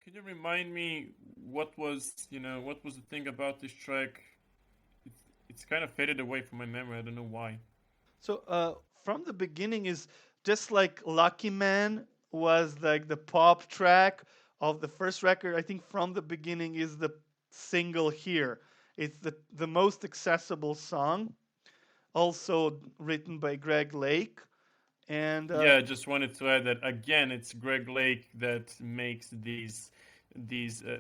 Could you remind me what was the thing about this track? It's, it's kind of faded away from my memory. I don't know why. So from the beginning is just like Lucky Man was like the pop track of the first record. I think from the beginning is the single here. It's the most accessible song, also written by Greg Lake. And Yeah, I just wanted to add that again. It's Greg Lake that makes these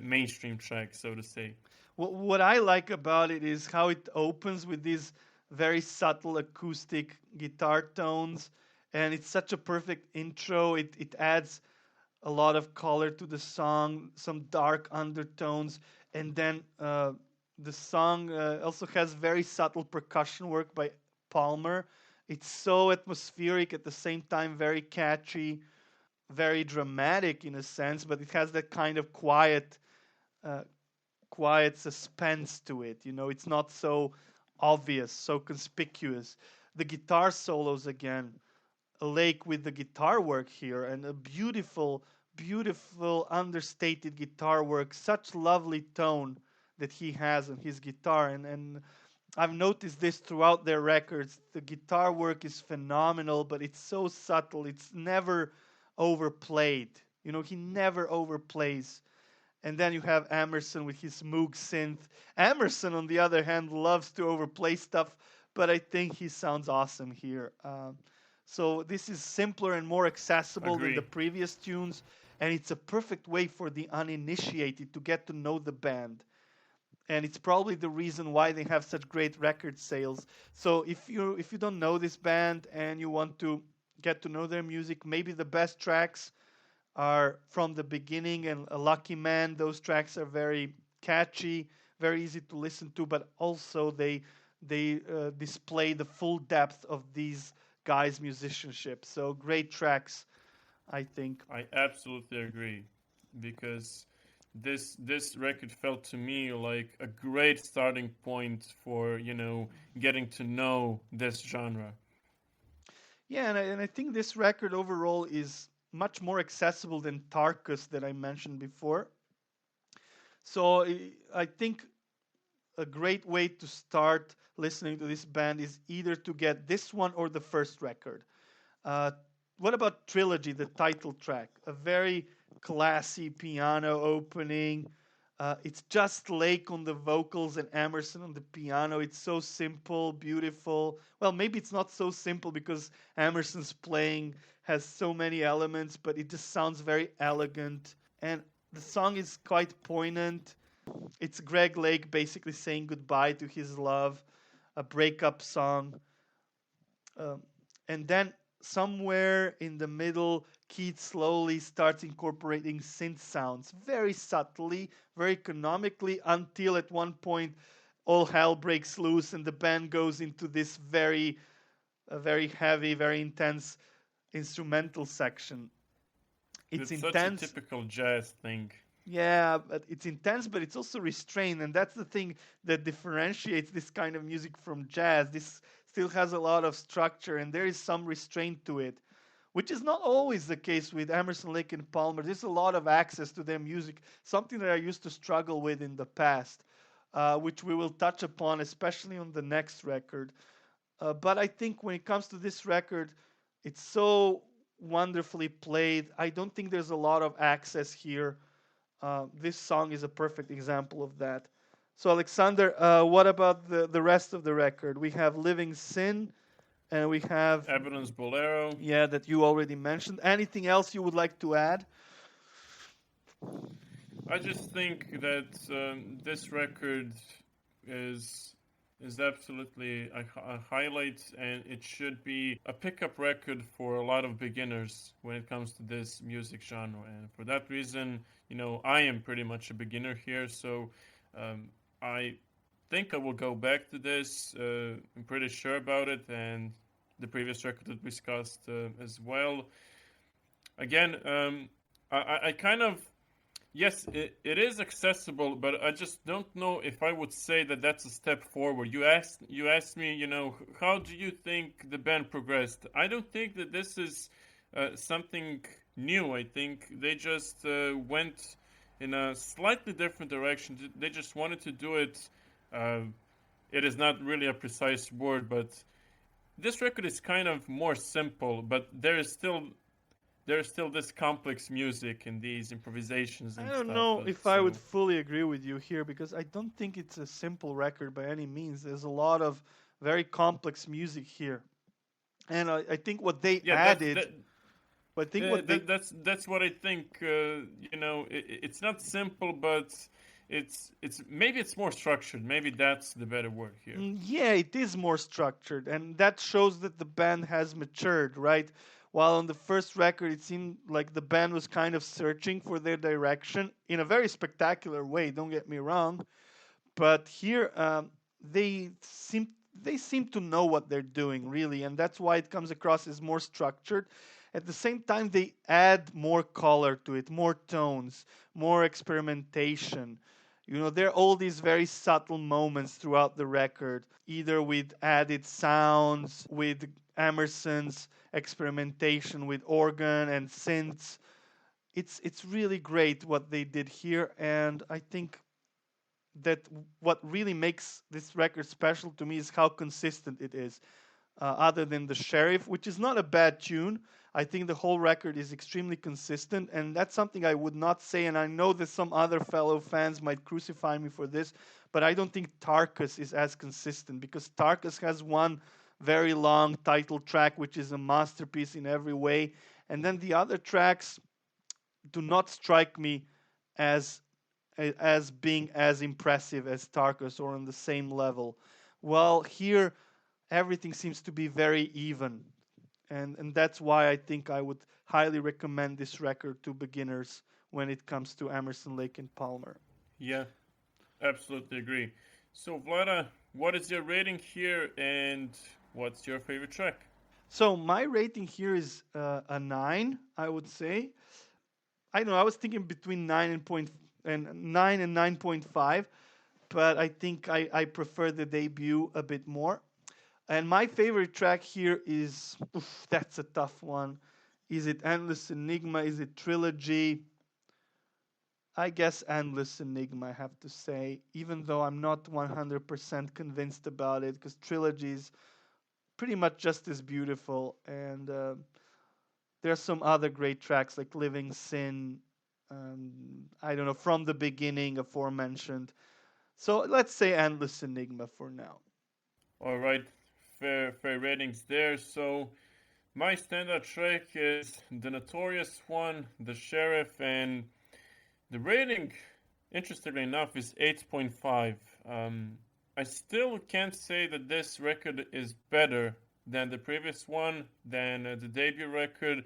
mainstream tracks, so to say. what I like about it is how it opens with these very subtle acoustic guitar tones, and it's such a perfect intro. It adds a lot of color to the song, some dark undertones, and then the song also has very subtle percussion work by Palmer. It's so atmospheric at the same time, very catchy, very dramatic in a sense, but it has that kind of uh, quiet suspense to it. You know, it's not so obvious, so conspicuous. The guitar solos again, a Lake with the guitar work here, and a beautiful, beautiful understated guitar work. Such lovely tone that he has on his guitar, and I've noticed this throughout their records. The guitar work is phenomenal, but it's so subtle. It's never overplayed. You know, he never overplays. And then you have Emerson with his Moog synth. Emerson, on the other hand, loves to overplay stuff, but I think he sounds awesome here. So this is simpler and more accessible than the Agree. previous tunes, and it's a perfect way for the uninitiated to get to know the band. And it's probably the reason why they have such great record sales. So if you don't know this band and you want to get to know their music, maybe the best tracks are from the beginning and a Lucky Man. Those tracks are very catchy, very easy to listen to, but also they display the full depth of these guys' musicianship. So great tracks, I think. I absolutely agree because this record felt to me like a great starting point for getting to know this genre. Yeah, and I think this record overall is much more accessible than Tarkus that I mentioned before. So I think a great way to start listening to this band is either to get this one or the first record. Uh, what about Trilogy, the title track? A very classy piano opening. It's just Lake on the vocals and Emerson on the piano. It's so simple, beautiful. Well, maybe it's not so simple because Emerson's playing has so many elements, but it just sounds very elegant. And the song is quite poignant. It's Greg Lake basically saying goodbye to his love, a breakup song. Um, and then somewhere in the middle, Keith slowly starts incorporating synth sounds very subtly, very economically, until at one point all hell breaks loose and the band goes into this very heavy, very intense instrumental section. It's It's such a intense. typical jazz thing. Yeah, but it's intense, but it's also restrained, and that's the thing that differentiates this kind of music from jazz. This still has a lot of structure, and there is some restraint to it, which is not always the case with Emerson, Lake, and Palmer. There's a lot of access to their music, something that I used to struggle with in the past, which we will touch upon, especially on the next record. But I think when it comes to this record, it's so wonderfully played. I don't think there's a lot of access here. This song is a perfect example of that. So, Alexander, what about the rest of the record? We have Living Sin, and we have, Evidence Bolero. yeah, that you already mentioned. Anything else you would like to add? I just think that this record is is absolutely a highlight, and it should be a pickup record for a lot of beginners when it comes to this music genre. And for that reason, I am pretty much a beginner here, so I think I will go back to this. I'm pretty sure about it, and the previous record that we discussed as well. Again, I kind of yes, it is accessible, but I just don't know if I would say that that's a step forward. You asked me, how do you think the band progressed? I don't think that this is something new. I think they just went in a slightly different direction. They just wanted to do it. Uh, it is not really a precise word, but this record is kind of more simple. But there is still this complex music and these improvisations I and don't stuff. know if I would So fully agree with you here because I don't think it's a simple record by any means. There's a lot of very complex music here. And I think what they yeah, added, I think what they that's what I think. It's not simple, but it's maybe it's more structured. Maybe that's the better word here. Yeah, it is more structured, and that shows that the band has matured, right? While on the first record, it seemed like the band was kind of searching for their direction in a very spectacular way. Don't get me wrong, but here they seem they seem to know what they're doing really, and that's why it comes across as more structured. At the same time, they add more color to it, more tones, more experimentation. You know, there are all these very subtle moments throughout the record, either with added sounds, with Emerson's experimentation with organ and synths. It's really great what they did here, and I think that what really makes this record special to me is how consistent it is. Other than the Sheriff, which is not a bad tune, I think the whole record is extremely consistent, and that's something I would not say. And I know that some other fellow fans might crucify me for this, but I don't think Tarkus is as consistent because Tarkus has one very long title track, which is a masterpiece in every way, and then the other tracks do not strike me as as being as impressive as Tarkus or on the same level. Well, here everything seems to be very even, and that's why I think I would highly recommend this record to beginners when it comes to Emerson, Lake and Palmer. Yeah, absolutely agree. So Vlada, what is your rating here, and what's your favorite track? So my rating here is a 9, I would say. I don't know. I was thinking between 9 and 9.5, but I think I prefer the debut a bit more. And my favorite track here is that's a tough one. Is it Endless Enigma? Is it Trilogy? I guess Endless Enigma, I have to say, even though I'm not 100% convinced about it, because Trilogy is pretty much just as beautiful. And there's some other great tracks like Living Sin, I don't know, From the Beginning, aforementioned. So let's say Endless Enigma for now. All right, fair ratings there. So my standout track is the notorious one, the Sheriff, and the rating, interestingly enough, is 8.5. I still can't say that this record is better than the previous one, than the debut record,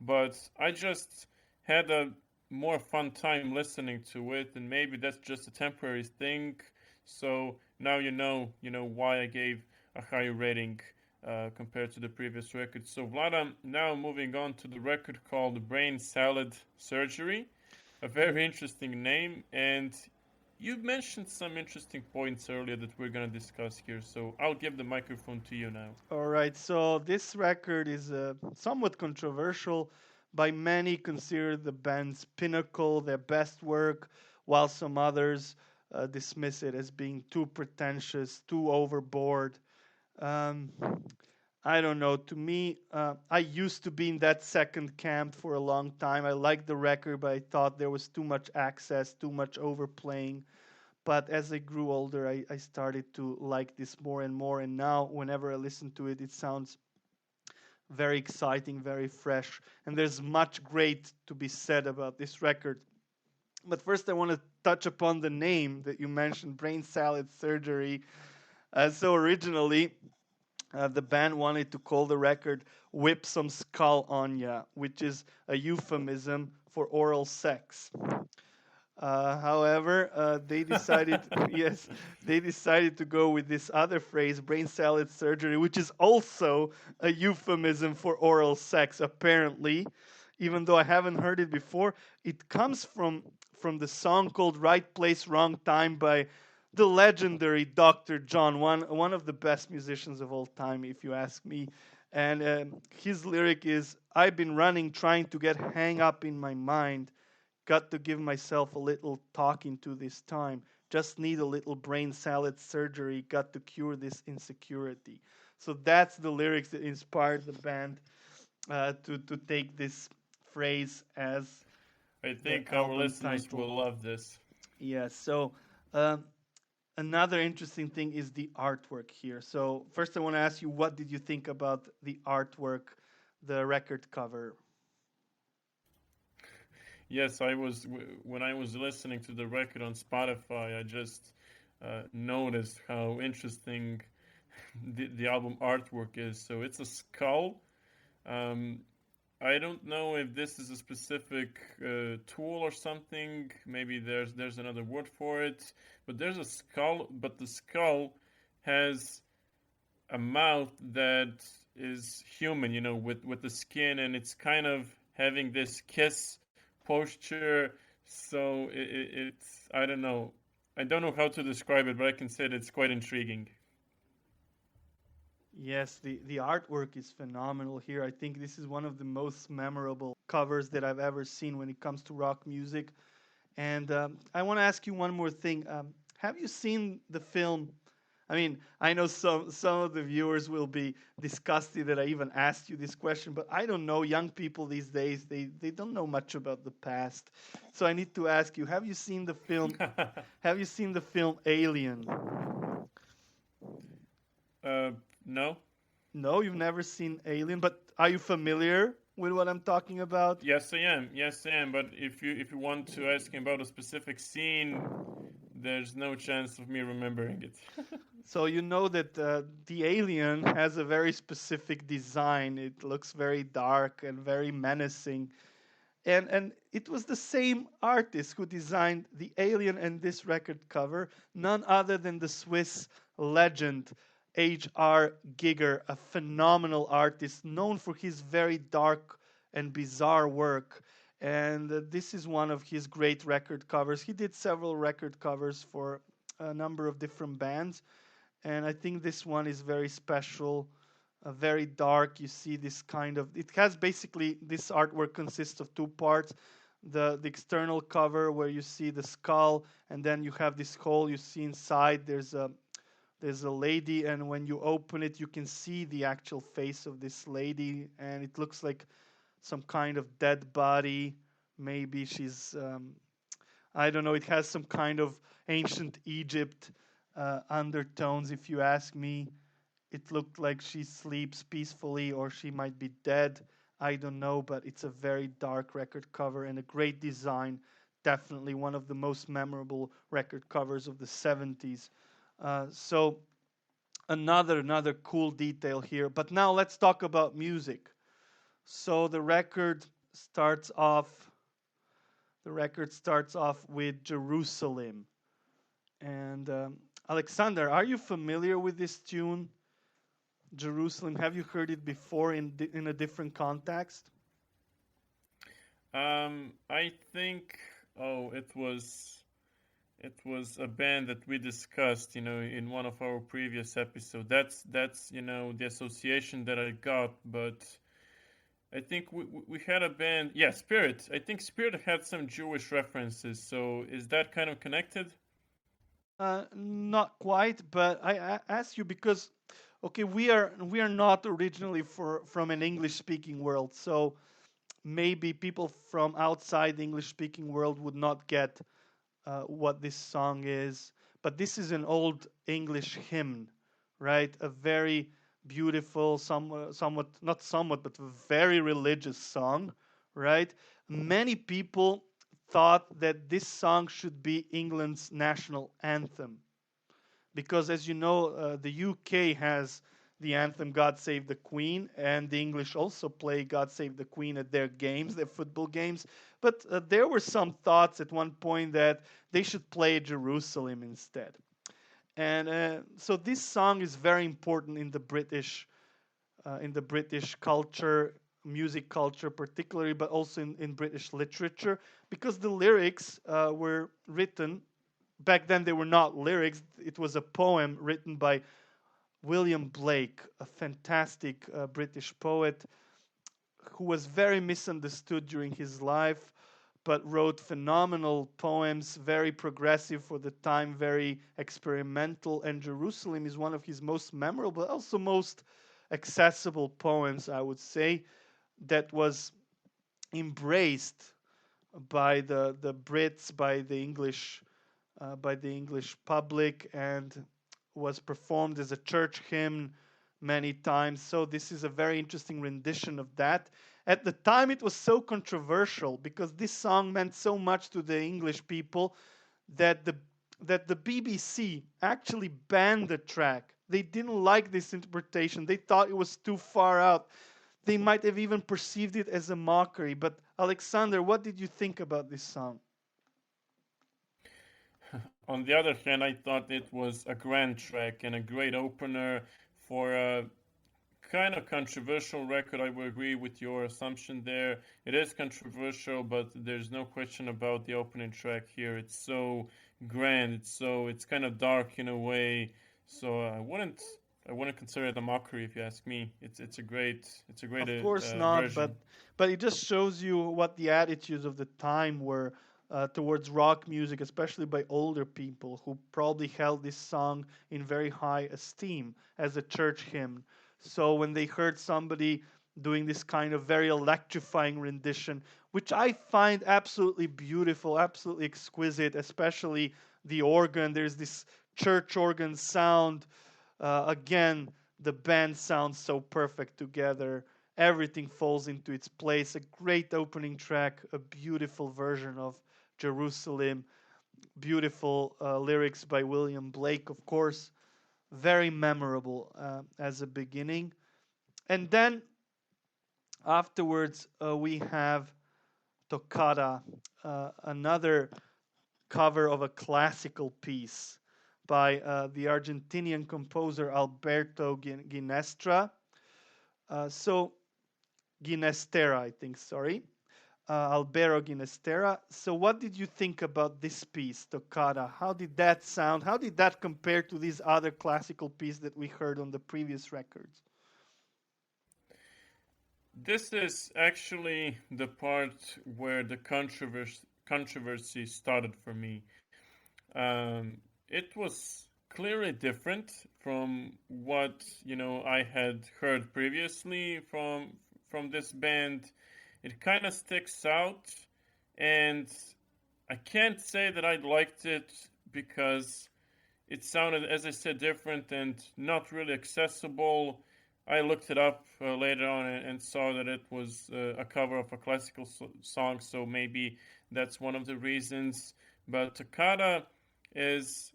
but I just had a more fun time listening to it, and maybe that's just a temporary thing. So now you know why I gave a higher rating compared to the previous record. So Vlada, now moving on to the record called Brain Salad Surgery, a very interesting name, and you mentioned some interesting points earlier that we're going to discuss here. So I'll give the microphone to you now. All right, so this record is somewhat controversial. By many, considered the band's pinnacle, their best work, while some others dismiss it as being too pretentious, too overboard. Um, I don't know. To me, I used to be in that second camp for a long time. I liked the record, but I thought there was too much access, too much overplaying. But as I grew older, I started to like this more and more. And now, whenever I listen to it, it sounds very exciting, very fresh. And there's much great to be said about this record. But first, I want to touch upon the name that you mentioned, Brain Salad Surgery. So originally, the band wanted to call the record Whip Some Skull on Ya, which is a euphemism for oral sex. However, they decided, yes, they decided to go with this other phrase, brain salad surgery, which is also a euphemism for oral sex, apparently. Even though I haven't heard it before, it comes from the song called "Right Place, Wrong Time" by the legendary Dr. John, one of the best musicians of all time, if you ask me. And his lyric is, "I've been running, trying to get hang up in my mind. Got to give myself a little talking to this time. Just need a little brain salad surgery. Got to cure this insecurity. So that's the lyrics that inspired the band to take this phrase as I the think our album listeners title. will love this. Yes. So um, another interesting thing is the artwork here. So first, I want to ask you, what did you think about the artwork, the record cover? Yes, when I was listening to the record on Spotify, I just noticed how interesting the album artwork is. So it's a skull. Um, I don't know if this is a specific tool or something. Maybe there's another word for it. But there's a skull, but the skull has a mouth that is human, with the skin, and it's kind of having this kiss posture. So it's I don't know. I don't know how to describe it, but I can say that it's quite intriguing. Yes, the artwork is phenomenal here. I think this is one of the most memorable covers that I've ever seen when it comes to rock music. And I want to ask you one more thing. Have you seen the film? I mean, I know some of the viewers will be disgusted that I even asked you this question, but I don't know. Young people these days, they don't know much about the past. So I need to ask you, have you seen the film? Have you seen the film Alien? uh, no. No, you've never seen Alien, but are you familiar with what I'm talking about? Yes, I am. Yes, I am. But if you want to ask him about a specific scene, there's no chance of me remembering it. So you know that the alien has a very specific design. It looks very dark and very menacing. And it was the same artist who designed the alien and this record cover, none other than the Swiss legend H.R. Giger, a phenomenal artist known for his very dark and bizarre work. And this is one of his great record covers. He did several record covers for a number of different bands, and I think this one is very special, very dark. You see this kind of, it has basically, this artwork consists of two parts. The external cover where you see the skull, and then you have this hole you see inside. There's a lady, and when you open it, you can see the actual face of this lady, and it looks like some kind of dead body. Maybe she's I don't know. It has some kind of ancient Egypt undertones, if you ask me. It looked like she sleeps peacefully, or she might be dead. I don't know, but it's a very dark record cover and a great design. Definitely one of the most memorable record covers of the 70s. So another cool detail here. But now let's talk about music. So starts off. The record starts off with Jerusalem. And Alexander, are you familiar with this tune, Jerusalem? Have you heard it before in a different context? I think. Oh, it was a band that we discussed, in one of our previous episodes. That's the association that I got, but I think we had a band. Yeah, Spirit. I think Spirit had some Jewish references. So is that kind of connected? Not quite, but I ask you because, okay, we are not originally from an English speaking world, so maybe people from outside the English speaking world would not get what this song is. But this is an old English hymn, right? A very beautiful, somewhat, not somewhat, but very religious song, right? Many people thought that this song should be England's national anthem because, as you know, the UK has the anthem "God Save the Queen," and the English also play "God Save the Queen" at their games, their football games. But there were some thoughts at one point that they should play Jerusalem instead. And so this song is very important in the British culture, music culture particularly, but also in British literature, because the lyrics were written back then. They were not lyrics; it was a poem written by William Blake, a fantastic British poet who was very misunderstood during his life. but wrote phenomenal poems, very progressive for the time, very experimental. And Jerusalem is one of his most memorable, also most accessible poems, I would say, that was embraced by the Brits, by the English public, and was performed as a church hymn many times. So this is a very interesting rendition of that. At the time, it was so controversial because this song meant so much to the English people that the BBC actually banned the track. They didn't like this interpretation. They thought it was too far out. They might have even perceived it as a mockery. But Alexander, what did you think about this song? On the other hand, I thought it was a grand track and a great opener for a kind of controversial record. I will agree with your assumption there. It is controversial, but there's no question about the opening track here. It's so grand. It's kind of dark in a way. So I wouldn't consider it a mockery if you ask me. It's a great Of course not, version. but it just shows you what the attitudes of the time were towards rock music, especially by older people who probably held this song in very high esteem as a church hymn. So when they heard somebody doing this kind of very electrifying rendition, which I find absolutely beautiful, absolutely exquisite, especially the organ. There's this church organ sound. Again, the band sounds so perfect together. Everything falls into its place. A great opening track, a beautiful version of Jerusalem, beautiful lyrics by William Blake, of course, very memorable as a beginning. And then afterwards, we have Toccata, another cover of a classical piece by the Argentinian composer Alberto Ginestra. So Ginestera, I think, sorry. Alberto Ginestera. So, what did you think about this piece, Toccata? How did that sound? How did that compare to these other classical pieces that we heard on the previous records? This is actually the part where the controversy started for me. It was clearly different from what I had heard previously from this band. It kind of sticks out, and I can't say that I liked it because it sounded, as I said, different and not really accessible. I looked it up later on and saw that it was a cover of a classical song, so maybe that's one of the reasons. But Toccata is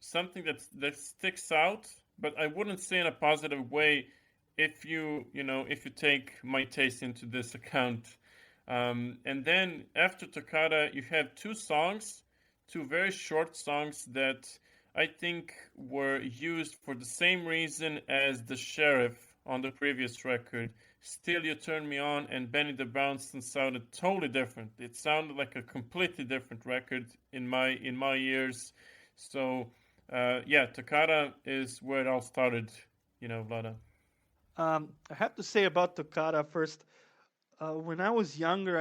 something that sticks out, but I wouldn't say in a positive way if you take my taste into this account. And then after Toccata, you have two songs, two very short songs that I think were used for the same reason as the Sheriff on the previous record. Still You Turn Me On and Benny the Brownson sounded totally different. It sounded like a completely different record in my ears. So yeah, Toccata is where it all started, Vlada. I have to say about Toccata first. When I was younger,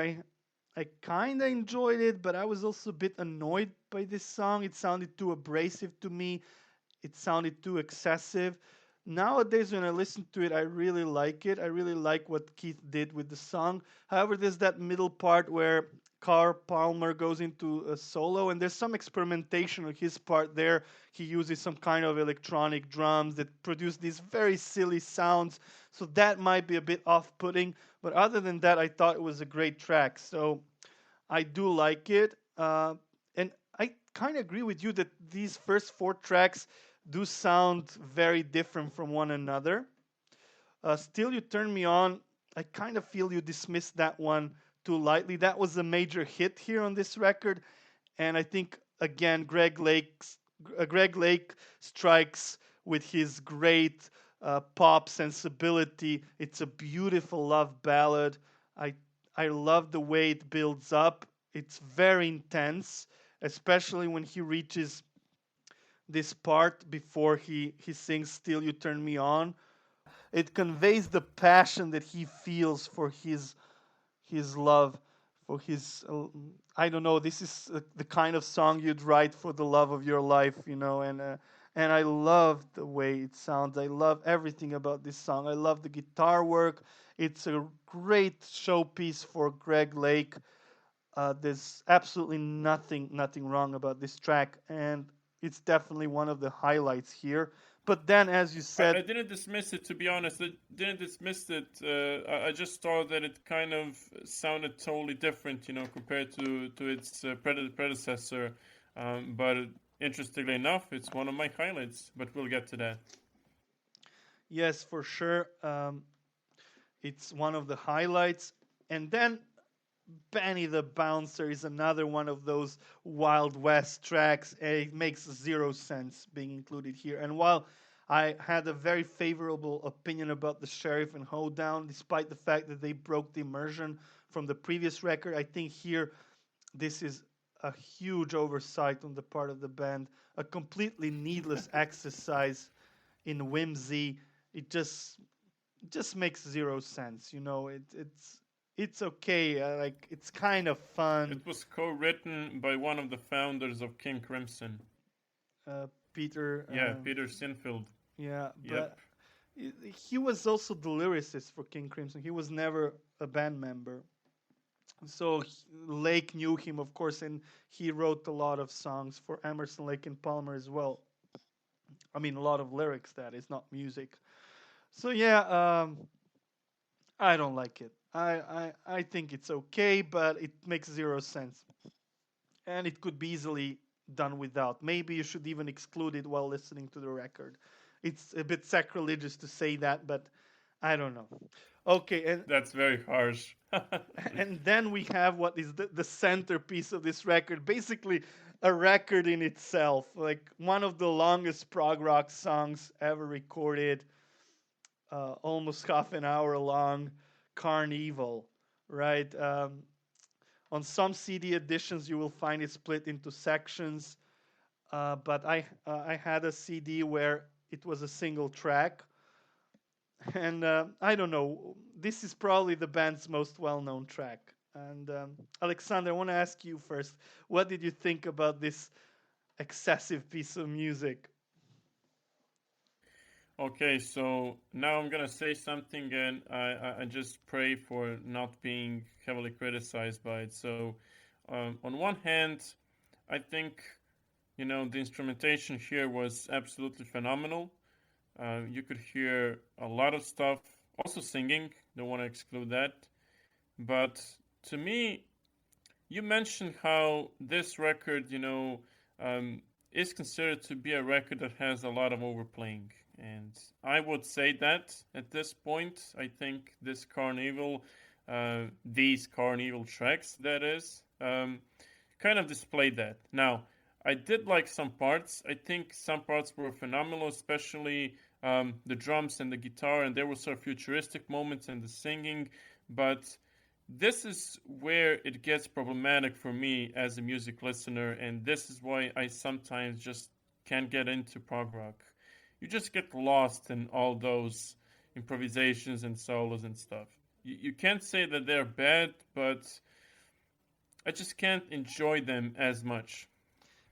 I kind of enjoyed it, but I was also a bit annoyed by this song. It sounded too abrasive to me. It sounded too excessive. Nowadays, when I listen to it, I really like it. I really like what Keith did with the song. However, there's that middle part where Carl Palmer goes into a solo, and there's some experimentation on his part there. He uses some kind of electronic drums that produce these very silly sounds. So that might be a bit off putting. But other than that, I thought it was a great track. So I do like it. And I kind of agree with you that these first four tracks do sound very different from one another. Still, You Turn Me On, I kind of feel you dismissed that one too lightly. That was a major hit here on this record. And I think, again, Greg Lake strikes with his great pop sensibility. It's a beautiful love ballad. I, I love the way it builds up. It's very intense, especially when he reaches this part before he sings Still You Turn Me On. It conveys the passion that he feels for his love for his I don't know, this is the kind of song you'd write for the love of your life, you know. And I love the way it sounds. I love everything about this song. I love the guitar work. It's a great showpiece for Greg Lake. There's absolutely nothing wrong about this track, and it's definitely one of the highlights here. But then, as you I said, didn't dismiss it, to be honest. I didn't dismiss it. I just thought that it kind of sounded totally different, compared to its predecessor. But interestingly enough, it's one of my highlights. But we'll get to that. yes, for sure, it's one of the highlights. And then Benny the Bouncer is another one of those Wild West tracks. It makes zero sense being included here. And while I had a very favorable opinion about the Sheriff and Hoedown, despite the fact that they broke the immersion from the previous record, I think here this is a huge oversight on the part of the band, a completely needless exercise in whimsy. It just makes zero sense. You know, it's okay. Like it's kind of fun. It was co-written by one of the founders of King Crimson. Peter, Yeah, Peter Sinfield. yeah, Yep. but he was also the lyricist for King Crimson. He was never a band member. So Lake knew him, of course, and he wrote a lot of songs for Emerson, Lake and Palmer as well. I mean, a lot of lyrics. That is not music. So yeah, I don't like it. I think it's okay, but it makes zero sense, and it could be easily done without. Maybe you should even exclude it while listening to the record. It's a bit sacrilegious to say that, but I don't know. Okay, and That's very harsh. and then we have what is the centerpiece of this record, basically a record in itself, like one of the longest prog rock songs ever recorded, almost half an hour long, Carnival, right? On some CD editions, you will find it split into sections, but I had a CD where it was a single track, and I don't know. This is probably the band's most well-known track. And Alexander, I want to ask you first. What did you think about this excessive piece of music? Okay, so now I'm gonna say something, and I just pray for not being heavily criticized by it. So, on one hand, I think the instrumentation here was absolutely phenomenal. You could hear a lot of stuff, also singing. Don't want to exclude that. But to me, you mentioned how this record, is considered to be a record that has a lot of overplaying. And I would say that at this point, I think these Carnival tracks, that is, kind of display that. Now, I did like some parts. I think some parts were phenomenal, especially the drums and the guitar, and there were sort of futuristic moments in the singing. But this is where it gets problematic for me as a music listener, and this is why I sometimes just can't get into prog rock. You just get lost in all those improvisations and solos and stuff. You can't say that they're bad, but I just can't enjoy them as much.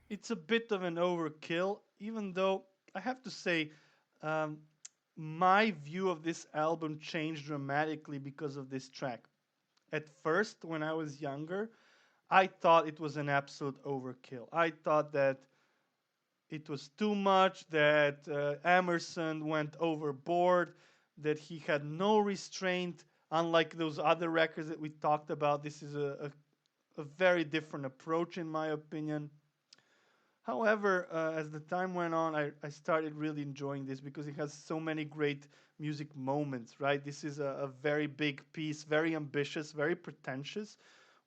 It's a bit of an overkill, even though I have to say, um, my view of this album changed dramatically because of this track. At first, when I was younger, I thought it was an absolute overkill. I thought that it was too much, that Emerson went overboard, that he had no restraint. Unlike those other records that we talked about, this is a very different approach, in my opinion. However, as the time went on, I started really enjoying this because it has so many great music moments, right? This is a very big piece, very ambitious, very pretentious,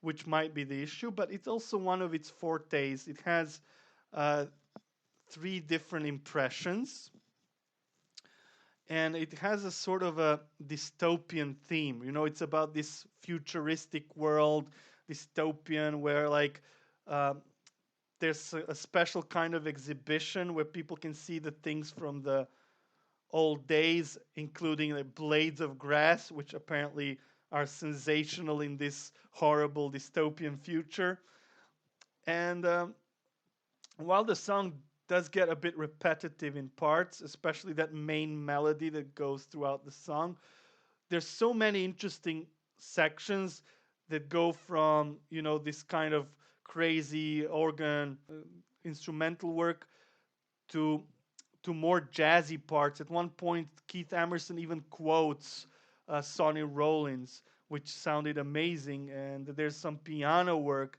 which might be the issue, but it's also one of its fortes. It has uh, three different impressions, and it has a sort of a dystopian theme. You know, it's about this futuristic world, dystopian, where like there's a special kind of exhibition where people can see the things from the old days, including the blades of grass, which apparently are sensational in this horrible dystopian future. And while the song does get a bit repetitive in parts, especially that main melody that goes throughout the song, there's so many interesting sections that go from this kind of crazy organ instrumental work to more jazzy parts. At one point, Keith Emerson even quotes Sonny Rollins, which sounded amazing. And there's some piano work,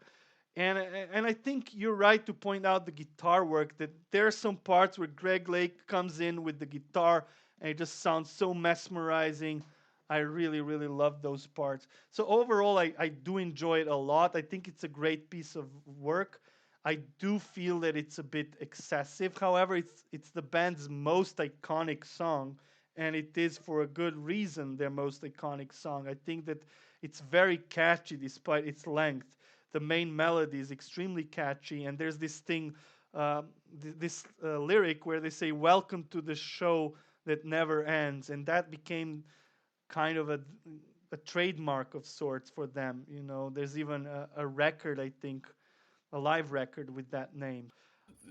and I think you're right to point out the guitar work. That there are some parts where Greg Lake comes in with the guitar, and it just sounds so mesmerizing. I really, really love those parts. So overall, I do enjoy it a lot. I think it's a great piece of work. I do feel that it's a bit excessive. However, it's the band's most iconic song, and it is for a good reason their most iconic song. I think that it's very catchy despite its length. The main melody is extremely catchy, and there's this thing, this lyric where they say "Welcome to the show that never ends," and that became kind of a trademark of sorts for them. There's even a record, I think, a live record with that name.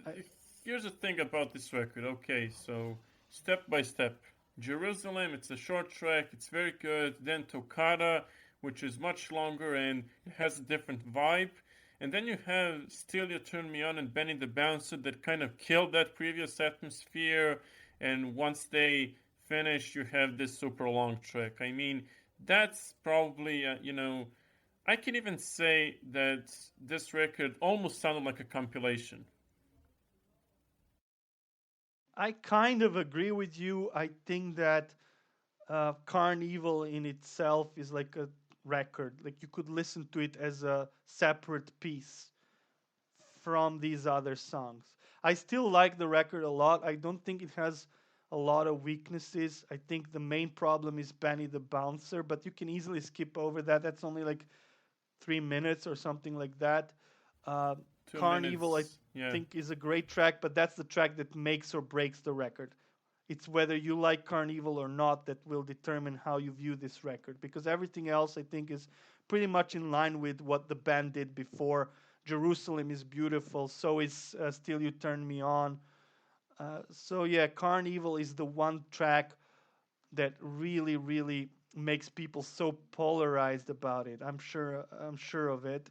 I, Here's the thing about this record. Okay, so step by step. Jerusalem, it's a short track, it's very good. Then Toccata, which is much longer and it has a different vibe. And then you have Still You Turn Me On and Benny the Bouncer that kind of killed that previous atmosphere. And once they finish, you have this super long track. I mean, that's probably, I can even say that this record almost sounded like a compilation. I kind of agree with you. I think that Carnival in itself is like a record. Like you could listen to it as a separate piece from these other songs. I still like the record a lot. I don't think it has a lot of weaknesses. I think the main problem is Benny the Bouncer, but you can easily skip over that. That's only like 3 minutes or something like that. Uh, 2 minutes, Carnival, I yeah. think, is a great track, but that's the track that makes or breaks the record. It's whether you like Carnival or not that will determine how you view this record. Because everything else, I think, is pretty much in line with what the band did before. Jerusalem is beautiful. So is Still You Turn Me On. So yeah, Carnival is the one track that really, really makes people so polarized about it. I'm sure of it.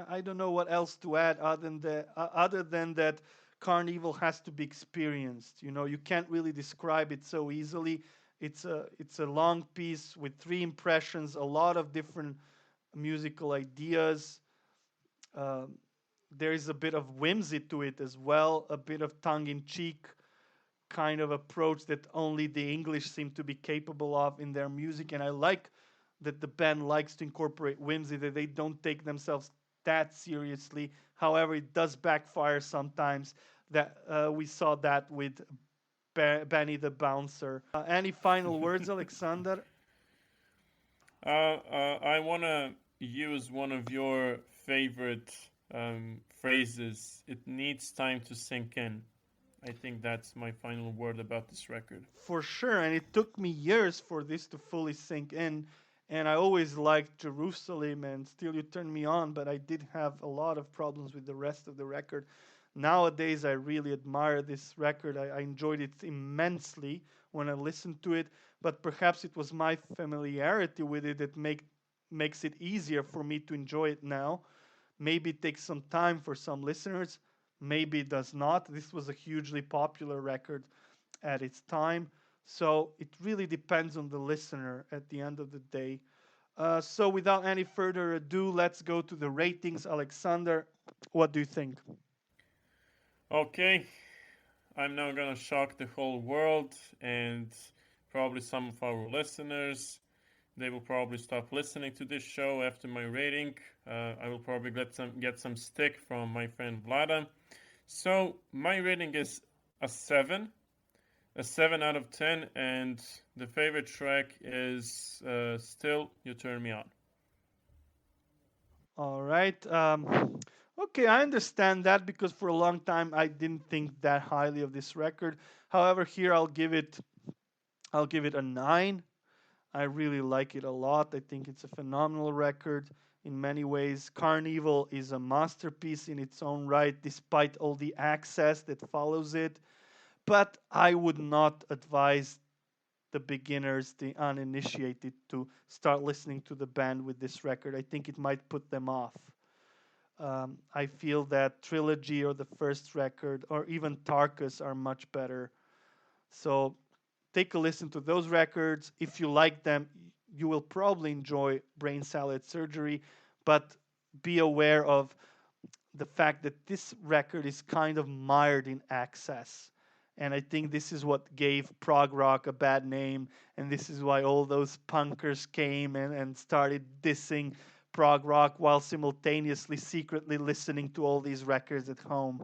I don't know what else to add other than that Carnival has to be experienced. You can't really describe it so easily. It's a long piece with three impressions, a lot of different musical ideas. Um, there is a bit of whimsy to it as well, a bit of tongue in cheek kind of approach that only the English seem to be capable of in their music. And I like that the band likes to incorporate whimsy, that they don't take themselves that seriously. However, it does backfire sometimes. That we saw that with Benny the Bouncer. Any final words, Alexander? I want to use one of your favorite phrases. It needs time to sink in. I think that's my final word about this record. For sure, and it took me years for this to fully sink in. And I always liked Jerusalem and Still You Turn Me On, but I did have a lot of problems with the rest of the record. Nowadays, I really admire this record. I enjoyed it immensely when I listened to it, but perhaps it was my familiarity with it that makes it easier for me to enjoy it now. Maybe it takes some time for some listeners, maybe it does not. This was a hugely popular record at its time. So it really depends on the listener at the end of the day. So without any further ado, let's go to the ratings. Alexander, what do you think? Okay, I'm now gonna shock the whole world and probably some of our listeners. They will probably stop listening to this show after my rating. I will probably get some stick from my friend Vlada. So my rating is a 7 out of 10, and the favorite track is Still You Turn Me On. All right. Okay, I understand that because for a long time I didn't think that highly of this record. However, here I'll give it a 9. I really like it a lot. I think it's a phenomenal record in many ways. Carnival is a masterpiece in its own right, despite all the access that follows it. But I would not advise the beginners, the uninitiated, to start listening to the band with this record. I think it might put them off. I feel that Trilogy or the first record or even Tarkus are much better. So take a listen to those records. If you like them, you will probably enjoy Brain Salad Surgery, but be aware of the fact that this record is kind of mired in excess. And I think this is what gave prog rock a bad name, and this is why all those punkers came and started dissing prog rock while simultaneously secretly listening to all these records at home.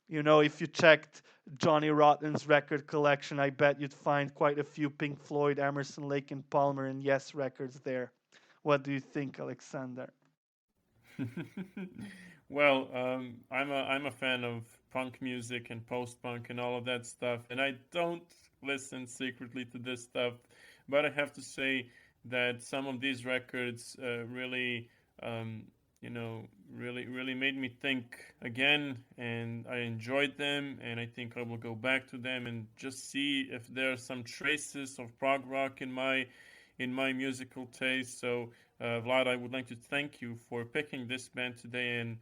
You know, if you checked Johnny Rotten's record collection, I bet you'd find quite a few Pink Floyd, Emerson, Lake and Palmer, and Yes records there. What do you think, Alexander? Well, I'm a fan of punk music and post punk and all of that stuff, and I don't listen secretly to this stuff, but I have to say that some of these records really, really made me think again, and I enjoyed them, and I think I will go back to them and just see if there are some traces of prog rock in my musical taste. So, Vlad, I would like to thank you for picking this band today and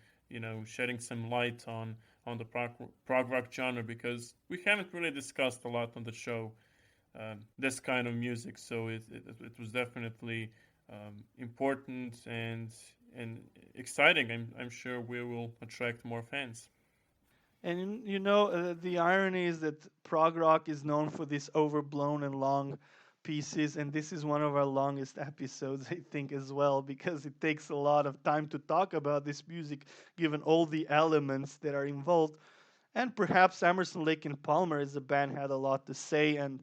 shedding some light on the prog rock genre, because we haven't really discussed a lot on the show this kind of music. So it was definitely important and exciting. I'm sure we will attract more fans. And the irony is that prog rock is known for these overblown and long pieces, and this is one of our longest episodes, I think, as well, because it takes a lot of time to talk about this music, given all the elements that are involved. And perhaps Emerson, Lake and Palmer as a band had a lot to say. And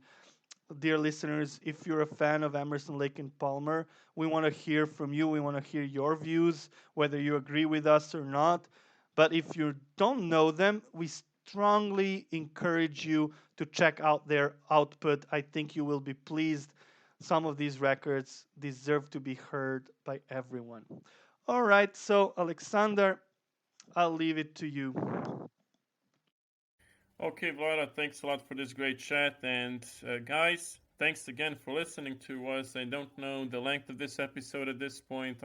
dear listeners, if you're a fan of Emerson, Lake and Palmer, we want to hear from you. We want to hear your views, whether you agree with us or not. But if you don't know them, we strongly encourage you to check out their output. I think you will be pleased. Some of these records deserve to be heard by everyone. All right, so Alexander, I'll leave it to you. Okay, Vlada, thanks a lot for this great chat. And guys, thanks again for listening to us. I don't know the length of this episode at this point.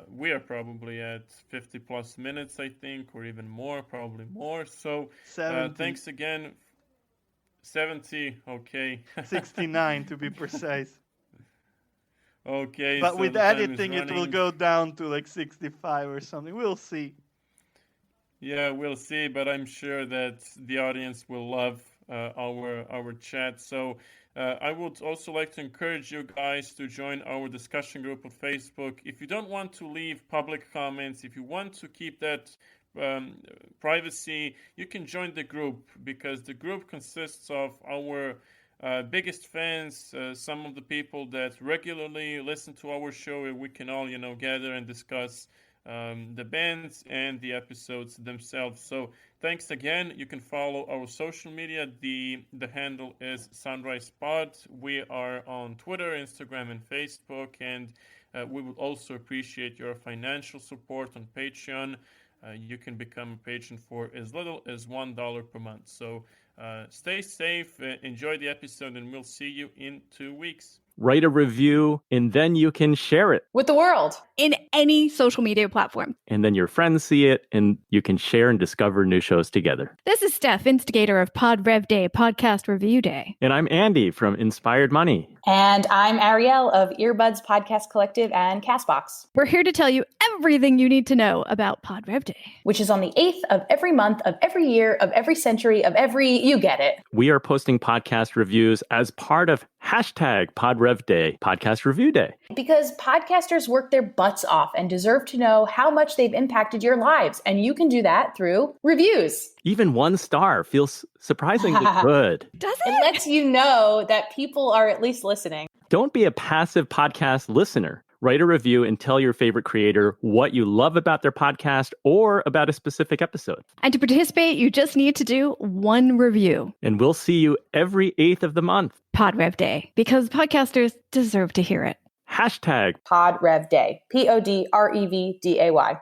We are probably at 50 plus minutes, I think, or even more, probably more. So 70. Thanks again. 70, okay. 69 to be precise. Okay. But so with the time is editing, it will running. go down to like 65 or something. We'll see. Yeah, we'll see, but I'm sure that the audience will love our chat. So I would also like to encourage you guys to join our discussion group on Facebook. If you don't want to leave public comments, if you want to keep that privacy, you can join the group, because the group consists of our biggest fans, some of the people that regularly listen to our show, and we can all, gather and discuss the bands and the episodes themselves. So thanks again. You can follow our social media. The handle is Soundrise Pod. We are on Twitter, Instagram, and Facebook, and we would also appreciate your financial support on Patreon. You can become a patron for as little as $1 per month. So stay safe, enjoy the episode, and we'll see you in 2 weeks. Write a review, and then you can share it. With the world. In any social media platform. And then your friends see it, and you can share and discover new shows together. This is Steph, instigator of Pod Rev Day, Podcast Review Day. And I'm Andy from Inspired Money. And I'm Ariel of Earbuds Podcast Collective and Castbox. We're here to tell you everything you need to know about Pod Rev Day. Which is on the 8th of every month, of every year, of every century, of every... you get it. We are posting podcast reviews as part of hashtag PodRevDay, Podcast Review Day. Because podcasters work their butts off and deserve to know how much they've impacted your lives. And you can do that through reviews. Even 1 star feels surprisingly good. Does it? It lets you know that people are at least listening. Don't be a passive podcast listener. Write a review and tell your favorite creator what you love about their podcast or about a specific episode. And to participate, you just need to do one review. And we'll see you every 8th of the month. PodRev Day, because podcasters deserve to hear it. Hashtag PodRevDay. PodRevDay.